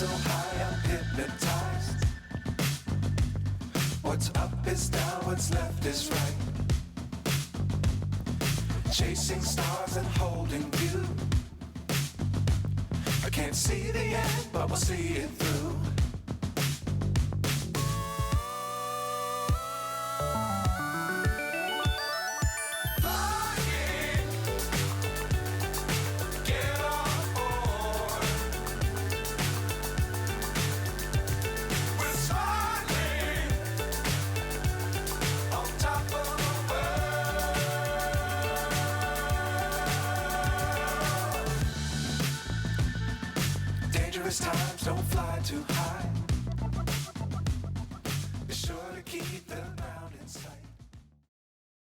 so high I'm hypnotized. What's up is down, what's left is right. Chasing stars and holding you. I can't see the end, but we'll see it through. Times don't fly too high.